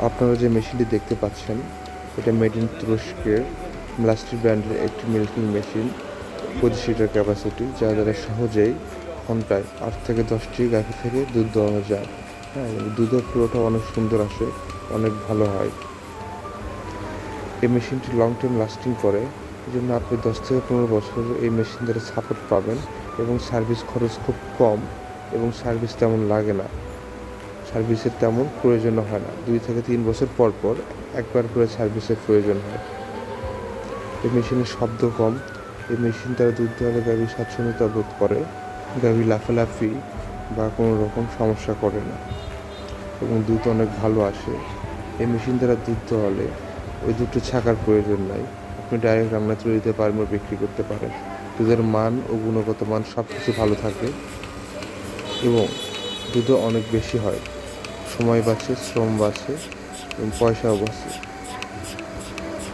আপনারা যে মেশিনটি দেখতে পাচ্ছেন এটা মেড ইন তুরস্কের ব্লাস্টি ব্র্যান্ডের একটি মিল্কিং মেশিন, 25 লিটার ক্যাপাসিটি, যা দ্বারা সহজেই ঘন্টায় 8 থেকে 10টি গাভী থেকে দুধ দোয়ানো যায়। হ্যাঁ, দুধের ফ্লোটা অনেক সুন্দর আসে, অনেক ভালো হয়। এই মেশিনটি লং টাইম লাস্টিং করে, এই জন্য আপনি 10 থেকে 15 বছর এই মেশিন দ্বারা সাপোর্ট পাবেন এবং সার্ভিস খরচ খুব কম এবং সার্ভিস তেমন লাগে না, সার্ভিসের তেমন প্রয়োজন হয় না। 2 থেকে 3 বছর পর পর একবার করে সার্ভিসের প্রয়োজন হয়। এই মেশিনের শব্দ কম। এই মেশিন দ্বারা দুধ দোয়ালে গাভী স্বাচ্ছন্দ্যতা বোধ করে, গাভী লাফালাফি বা কোনো রকম সমস্যা করে না এবং দুধ অনেক ভালো আসে। এই মেশিন দ্বারা দুধ দোয়ালে ওই দুধটা ছাকার প্রয়োজন নাই, আপনি ডাইরেক্ট রান্না তুলে দিতে পারেন বা বিক্রি করতে পারেন। দুধের মান ও গুণগত মান সব কিছু ভালো থাকে এবং দুধও অনেক বেশি হয়, সময় বাঁচে, শ্রম বাঁচে এবং পয়সাও বাঁচে।